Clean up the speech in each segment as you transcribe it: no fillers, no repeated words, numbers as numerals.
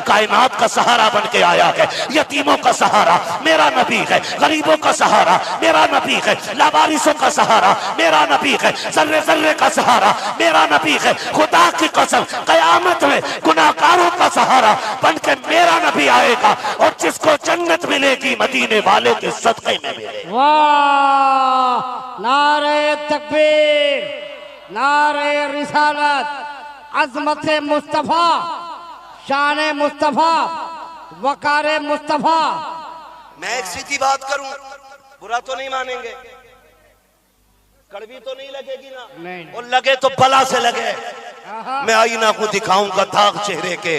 कायनात का सहारा बन के आया है। यतीमों का सहारा मेरा नबी है, गरीबों का सहारा मेरा नबी है, लावारिसों का सहारा मेरा नबी है, जर्रे जर्रे का सहारा मेरा नबी है। खुदा की कसम कयामत में गुनाहगारों का सहारा बन के मेरा नबी आएगा और जिसको जन्नत मिलेगी मदीने वाले के सदक़े में मिलेगी। वाह, नारे तकबीर, नारे रिसालत, अज़मत मुस्तफ़ा, शान मुस्तफ़ा, वकार मुस्तफ़ा। मैं एक सीधी बात करूं, बुरा तो नहीं मानेंगे, कड़वी तो नहीं लगेगी ना? नहीं। और लगे तो बला से लगे। मैं आईना को दिखाऊंगा दाग चेहरे के,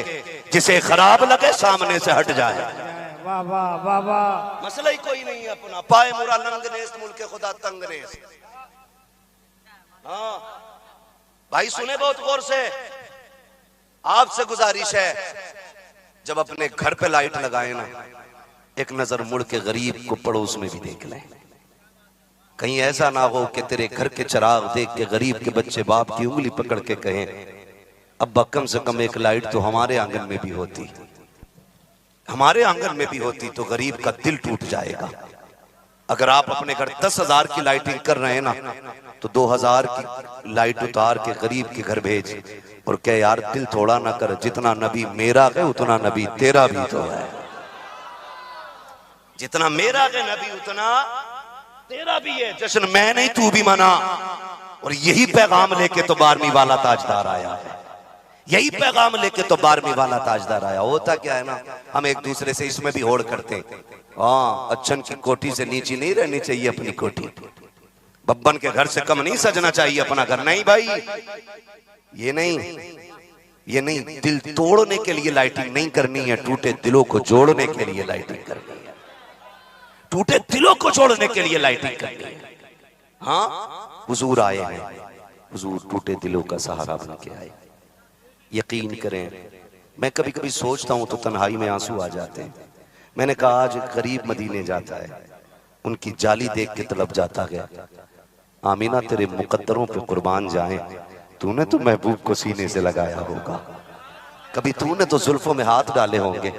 जिसे खराब लगे सामने से हट जाए। वाह वाह वाह वाह। मसला ही कोई नहीं है अपना, पाए मुरा लंगनेस मुल्के खुदा तंगनेस। हाँ भाई सुने बहुत गौर से, आपसे गुजारिश है जब अपने घर पे लाइट लगाए ना, एक नजर मुड़ के गरीब को पड़ोस में भी देख लें। कहीं ऐसा ना हो कि तेरे घर के चिराग देख के गरीब के बच्चे बाप की उंगली पकड़ के कहें अब्बा कम से कम एक लाइट तो हमारे आंगन में भी होती, हमारे आंगन में भी होती तो गरीब का दिल टूट जाएगा। अगर आप अपने घर 10,000 की लाइटिंग कर रहे हैं ना, तो 2,000 की लाइट उतार के गरीब के घर भेज और कह यार दिल थोड़ा ना कर, जितना नबी मेरा है उतना नबी तेरा भी तो है, जितना मेरा है नबी उतना तेरा भी है। जश्न मैं नहीं तू भी मना। और यही पैगाम लेके तो 12वीं वाला ताजदार आया है, यही पैगाम लेके तो 12वीं वाला ताजदार आया। होता क्या है ना, हम एक दूसरे से इसमें भी होड़ करते हैं, हाँ अच्छन की कोठी से नीचे नहीं रहनी चाहिए अपनी कोठी, बब्बन के घर से कम नहीं सजना चाहिए अपना घर। नहीं भाई, ये नहीं, दिल तोड़ने के लिए लाइटिंग नहीं करनी है, टूटे दिलों को जोड़ने के लिए लाइटिंग करनी है, टूटे दिलों को जोड़ने के लिए लाइटिंग करनी है। हाँ हुजूर आए हैं, हुजूर टूटे दिलों का सहारा बन के आए। यकीन करें, मैं कभी कभी सोचता हूं तो तन्हाई में आंसू आ जाते हैं। मैंने कहा आज गरीब मदीने जाता है, उनकी जाली देख के तड़प जाता गया। आमीना तेरे मुकद्दरों पे कुर्बान जाए, तूने तो महबूब को सीने से लगाया होगा, कभी तूने तो जुल्फों में हाथ डाले होंगे,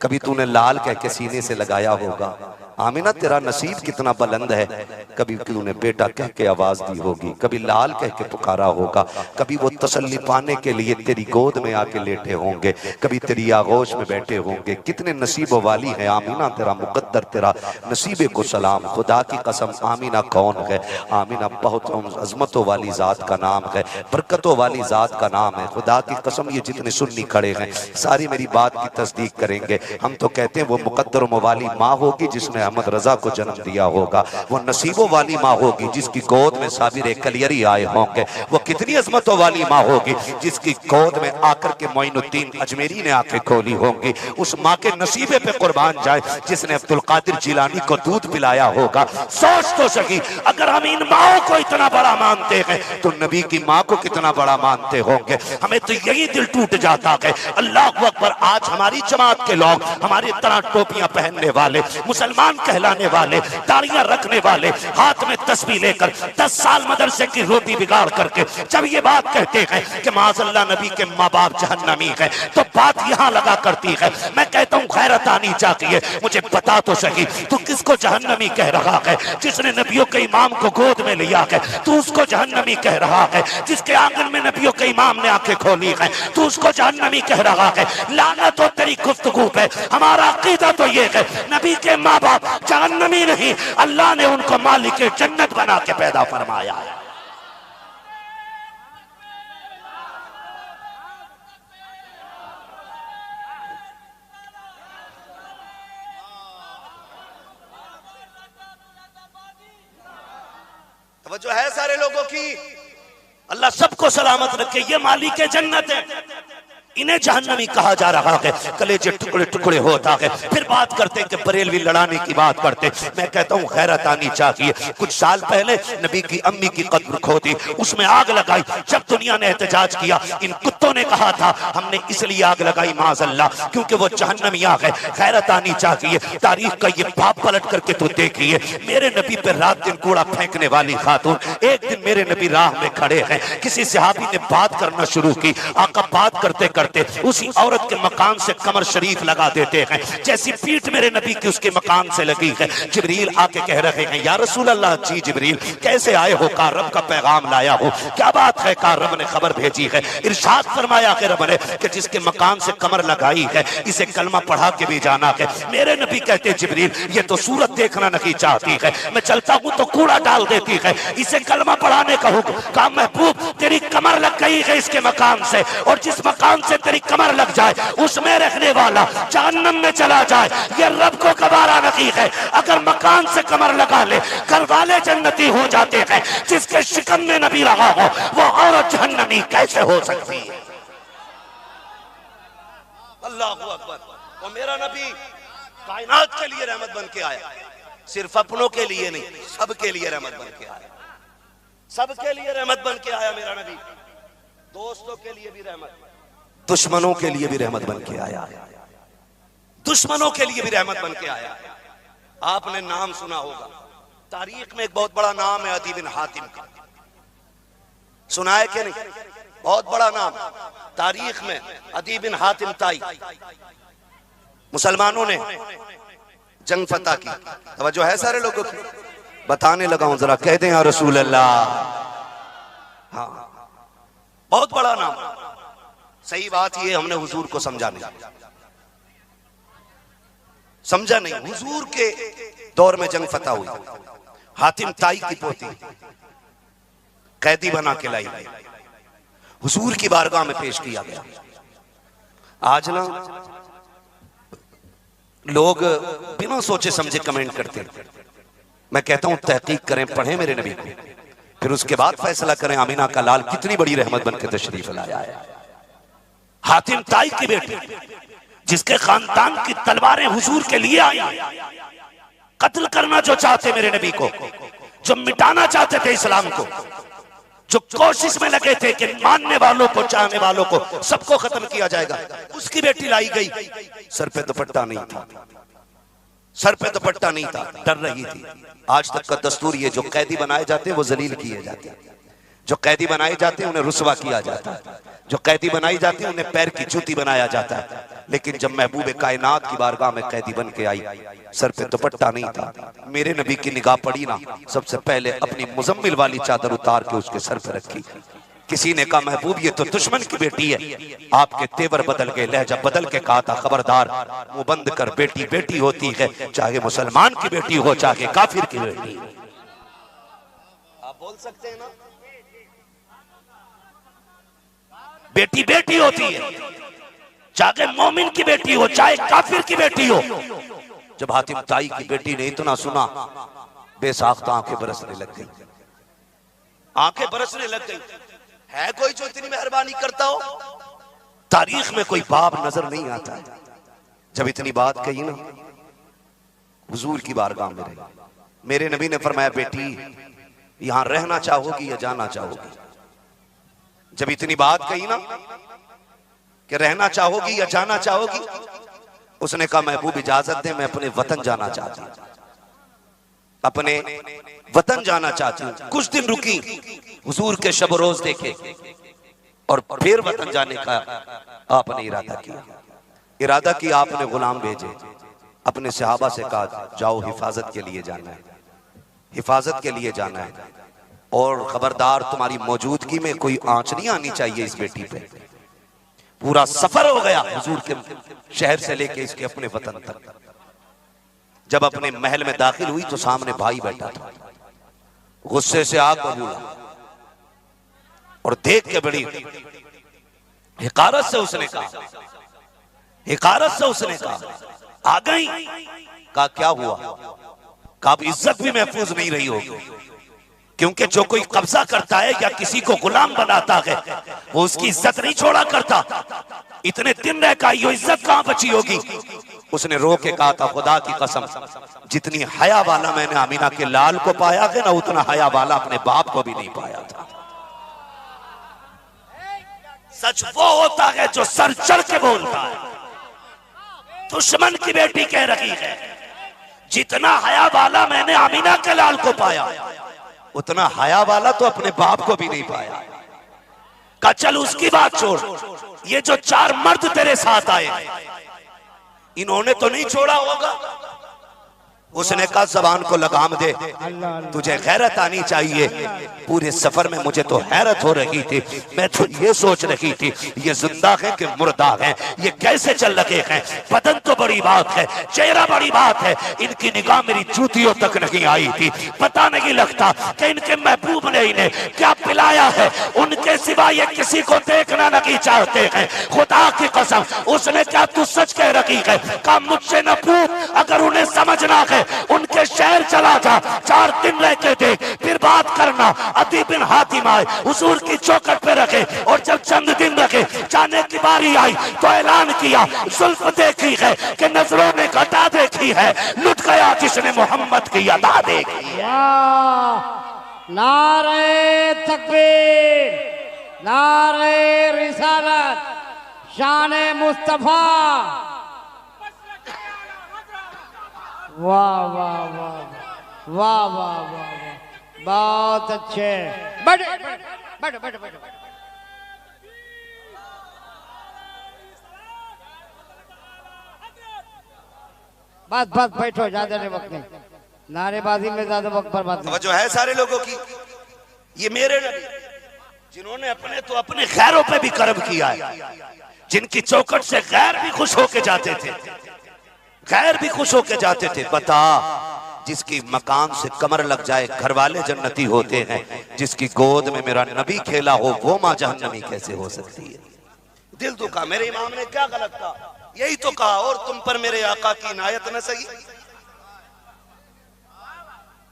कभी तूने लाल कह के सीने से लगाया होगा। आमीना तेरा नसीब कितना बुलंद है, कभी तूने बेटा कह के आवाज दी होगी, कभी लाल कह के पुकारा होगा, कभी वो तसल्ली पाने के लिए तेरी गोद में आके लेटे होंगे, कभी तेरी आगोश में बैठे होंगे। कितने नसीबों वाली है आमीना, तेरा मुकद्दर, तेरा नसीबे को सलाम। खुदा की कसम आमीना कौन है? आमीना बहुत अजमतों वाली जात का नाम है, बरकतों वाली जात का नाम है। खुदा की कसम ये जितने सुन्नी खड़े हैं सारी मेरी बात की तस्दीक करेंगे। हम तो कहते हैं वो मुकद्दर वाली माँ होगी जिसने अहमद रजा को जन्म दिया होगा, वो नसीबों वाली माँ होगी जिसकी गोद में साबिर कलियरी आए होंगे, वो कितनी अजमतों वाली माँ होगी जिसकी गोद में आकर के मोइनुद्दीन अजमेरी ने आंखें खोली होंगी। उस माँ के नसीबे पे कुर्बान जाए जिसने अब्दुल कादिर जिलानी को दूध पिलाया होगा। सोच तो सकी, अगर हम इन माओं को इतना बड़ा मानते हैं तो नबी की माँ को कितना बड़ा मानते होंगे। हमें तो यही दिल टूट जाता है। अल्लाह अकबर, आज हमारी जमात के लोग, हमारी तरह टोपियां पहनने वाले, मुसलमान कहलाने वाले, दाढ़ियां रखने वाले, हाथ में तस्बीह लेकर 10 साल मदरसे की रोटी बिगाड़ करके जब ये बात कहते हैं कि माज़अल्लाह नबी के माँ बाप जहन्नमी है, तो बात यहाँ लगा करती है। मैं कहता हूँ गैरत आनी चाहिए, मुझे बता तो सही तू किसको जहन्नमी कह रहा है? जिसने नबियों के इमाम को गोद में लिया है तू उसको जहन्नमी कह रहा है? जिसके आंगन में नबियों के इमाम ने आंखें खोली है तू उसको जहन्नमी कह रहा है? लानत हो तेरी गुफ्तगू पे। हमारा अकीदा तो ये है नबी के माँ बाप जहन्नमी नहीं, अल्लाह ने उनको मालिक जन्नत बना के पैदा फरमाया है। तवज्जो है सारे लोगों की? अल्लाह सबको सलामत रखे। ये मालिक जन्नत है, इन्हें जहन्नमी कहा जा रहा है। कलेजे टुकड़े टुकड़े होता है, फिर बात करते कि बरेलवी लड़ाने की बात करते। मैं कहता हूँ गैरत आनी चाहिए। कुछ साल पहले नबी की अम्मी की कब्र खोदी, उसमें आग लगाई। जब दुनिया ने एहतजाज किया, इन कुत्तों ने कहा था हमने इसलिए आग लगाई माज़अल्लाह क्योंकि वो जहन्नमी आग है। गैरत आनी चाहिए। तारीख का ये बाप पलट करके तो देखिए, मेरे नबी पे रात दिन कूड़ा फेंकने वाली खातून, एक दिन मेरे नबी राह में खड़े हैं, किसी सहाबी ने बात करना शुरू की। आका बात करते करते उसी औरत के मकान से कमर शरीफ लगा देते हैं। जैसी पीठ मेरे नबी की उसके मकान से लगी है, जिब्रील आके कह रहे हैं या रसूल अल्लाह, जी जिब्रील कैसे आए हो? कहा रब का पैगाम लाया हो। क्या बात है? कहा रब ने खबर भेजी है। इरशाद फरमाया कि रब ने कि जिसके मकान से कमर लगाई है इसे कलमा पढ़ा के भी जाना है। मेरे नबी कहते जिब्रील ये तो सूरत देखना नहीं चाहती है, मैं चलता हूं तो कूड़ा डाल देती है, इसे कलमा पढ़ाने का हुक्म। कहा महबूब तेरी कमर लग गई है इसके मकान से, और जिस मकान से तेरी कमर लग जाए उसमें रहने वाला जहन्नम में चला जाए, ये रब को गवारा नहीं है। अगर मकान से कमर लगा ले घर वाले जन्नती हो जाते हैं, जिसके शिकन में नबी रहा हो वो औरत जहन्नमी कैसे हो सकती है? अल्लाह अकबर। और मेरा नबी कायनात के लिए रहमत बन के आया, सिर्फ अपनों के लिए नहीं, सबके लिए रहमत बन के आया। सबके लिए रहमत बन के आया मेरा नबी, दोस्तों के लिए भी रहमत, दुश्मनों के लिए भी रहमत बन के आया, दुश्मनों के लिए भी रहमत बन के आया। आपने नाम सुना होगा, तारीख में एक बहुत बड़ा नाम है अदी बिन हातिम का, सुना है कि नहीं? बहुत बड़ा नाम तारीख में अदी बिन हातिम ताई। मुसलमानों ने जंग फतह की, तवज्जो है सारे लोगों की? बताने लगा हूं, जरा कह दें या रसूल अल्लाह। हाँ, बहुत बड़ा नाम। सही बात ये हमने हुजूर को समझा नहीं, समझा नहीं। हुजूर के दौर में जंग फतह हुई, हातिम ताई की पोती कैदी बना के लाई, हुजूर की बारगाह में पेश किया गया। आज ना लोग बिना सोचे समझे कमेंट करते हैं। मैं कहता हूं तहकीक करें, पढ़ें मेरे नबी को, फिर उसके बाद फैसला करें आमीना का लाल कितनी बड़ी रहमत बनकर तशरीफ लाया है। हातिम ताई की बेटी, जिसके खानदान की तलवारें हुजूर के लिए आई, कत्ल करना जो चाहते मेरे नबी को, जो मिटाना चाहते थे इस्लाम को, जो कोशिश में लगे थे कि मानने वालों को, चाहने वालों को, सबको खत्म किया जाएगा, उसकी बेटी लाई गई। सर पे दुपट्टा नहीं था, सर पे दुपट्टा नहीं था, डर रही थी। आज तक का दस्तूर ये, जो कैदी बनाए जाते हैं वो जलील किए जाते हैं, जो कैदी बनाए जाते हैं उन्हें रुसवा किया जाता है, जो कैदी बनाई जाती है उन्हें पैर की जूती बनाया जाता है। लेकिन जब महबूब कायनात की बारगाह में कैदी बन के आई, सर पे दुपट्टा नहीं था, मेरे नबी की निगाह पड़ी ना, सबसे पहले अपनी मुजम्मिल वाली चादर उतार के उसके सर पे रखी। किसी ने कहा महबूब ये तो दुश्मन की बेटी है। आपके तेवर बदल गए, लहजा बदल के कहा था खबरदार, मुंह बंद कर, बेटी बेटी होती है, चाहे मुसलमान की बेटी हो चाहे काफिर की बेटी। आप बोल सकते हैं ना, बेटी बेटी होती है, चाहे मोमिन की बेटी हो चाहे काफिर की बेटी हो। जब हातिम ताई की बेटी ने इतना सुना, बेसाख्ता आंखें बरसने लग गई, आंखें बरसने लग गई। है कोई जो इतनी मेहरबानी करता हो? तारीख में कोई बाप नजर नहीं आता। जब इतनी बात कही ना, हुजूर की बारगाह में रही, मेरे नबी ने फरमाया बेटी यहां रहना चाहोगी या जाना चाहोगी? जब इतनी बात कही ना कि रहना चाहोगी या जाना चाहोगी, उसने कहा महबूब इजाजत दे, मैं अपने वतन जाना चाहती हूं, अपने वतन जाना चाहती हूं। कुछ दिन रुकी, हुजूर के शब रोज देखे और फिर वतन जाने का आपने इरादा किया। इरादा किया, आपने गुलाम भेजे, अपने सहाबा से कहा जाओ हिफाजत के लिए जाना है, हिफाजत के लिए जाना है, और खबरदार तुम्हारी मौजूदगी में कोई आंच नहीं आनी चाहिए इस बेटी पे। पूरा सफर हो गया हुजूर के शहर से लेके इसके अपने वतन तक। जब अपने महल में दाखिल हुई तो सामने भाई बैठा था, गुस्से से आग बबूला, और देख के बड़ी हिकारत से उसने कहा, हिकारत से उसने कहा आ गई। कहा क्या हुआ? कहा इज्जत भी महफूज नहीं रही होगी, क्योंकि जो कोई कब्जा करता है या किसी को गुलाम बनाता है वो उसकी इज्जत नहीं छोड़ा करता। इतने दिन रह का ये इज्जत कहां बची होगी? उसने रो के कहा था खुदा की कसम, जितनी हया वाला मैंने आमीना के लाल को पाया है ना, उतना हया वाला अपने बाप को भी नहीं पाया था। सच वो होता है जो सर चढ़ के बोलता है। दुश्मन की बेटी कह रही है जितना हया वाला मैंने आमीना के लाल को पाया, उतना हया वाला तो अपने बाप को भी नहीं पाया। का चल उसकी बात छोड़, ये जो 4 मर्द तेरे साथ आए, इन्होंने तो नहीं छोड़ा होगा। उसने कहा जबान को लगाम दे, तुझे गैरत आनी चाहिए। पूरे सफर में मुझे तो हैरत हो रही थी, मैं तो ये सोच रही थी ये जिंदा है कि मुर्दा है, ये कैसे चल लगे हैं। बदन तो बड़ी बात है, चेहरा बड़ी बात है, इनकी निगाह मेरी जूतियों तक नहीं आई थी। पता नहीं लगता कि इनके महबूब ने इन्हें क्या पिलाया है, उनके सिवा ये किसी को देखना नहीं चाहते हैं। खुदा की कसम, उसने क्या तू सच कह रही है? कहा मुझसे न पूछ, अगर उन्हें समझना है उनके शहर चला जा, 4 दिन रह के दे, फिर बात करना। अदी बिन हातिम आए, हुजूर की चौखट पे रखे, और जब चंद दिन रखे, जाने की बारी आई तो ऐलान किया, जुल्फ देखी है कि नजरों ने घटा देखी है, लुट गया जिसने मोहम्मद की अदा देखी। नारे तकबीर, नारे रिसालत, शान मुस्तफा। वाह वाह वाह वाह वाह वाह, बहुत अच्छे। बैठो बैठो बैठो बैठो। बस बस बैठो, ज्यादा नहीं वक्त नहीं, नारेबाजी में ज्यादा वक्त बर्बाद नहीं। जो है सारे लोगों की, ये मेरे नबी जिन्होंने अपने तो अपने खैरों पे भी कर्म किया है, जिनकी चौखट से गैर भी खुश होके जाते थे, गैर भी खुश होके जाते थे। बता, जिसकी मकाम से कमर लग जाए घर वाले जन्नती होते हैं, जिसकी गोद में मेरा नबी खेला हो वो मां जहन्नमी कैसे हो सकती है? दिल दुखा। मेरे इमाम ने क्या गलत कहा? यही तो कहा, और तुम पर मेरे आका की इनायत न सही,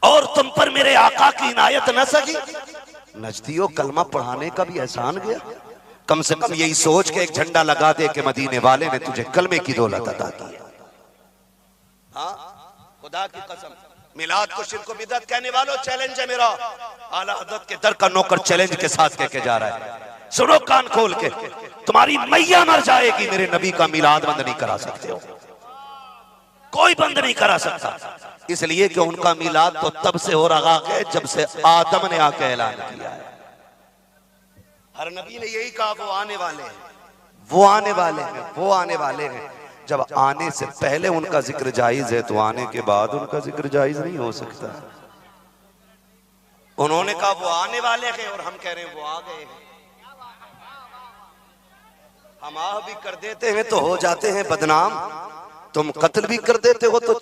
और तुम पर मेरे आका की इनायत न सही। नजदियों कलमा पढ़ाने का भी एहसान गया। कम से कम यही सोच के एक झंडा लगा दे कि मदीने वाले ने तुझे कलमे की दौलत अता की। हाँ, खुदा की कसम, मिलाद को शिर्क व बिदअत कहने वालों, चैलेंज है मेरा। आला हज़रत के दर का नौकर चैलेंज के साथ कह के जा रहा है, सुनो कान खोल के, तुम्हारी मैया मर जाएगी, मेरे नबी का मिलाद बंद नहीं करा सकते हो, कोई बंद नहीं करा सकता। इसलिए कि उनका मिलाद तो तब से हो रहा है जब से आदम ने आके ऐलान किया है। हर नबी ने यही कहा, वो आने वाले हैं, वो आने वाले हैं, वो आने वाले हैं। जब आने से पहले उनका जिक्र जायज है तो आने के बाद उनका जिक्र जायज नहीं हो सकता। उन्होंने कहा वो आने वाले हैं, और हम कह रहे हैं वो आ गए हैं। हम आह भी कर देते हैं तो हो जाते हैं बदनाम, तुम कत्ल भी कर देते हो तो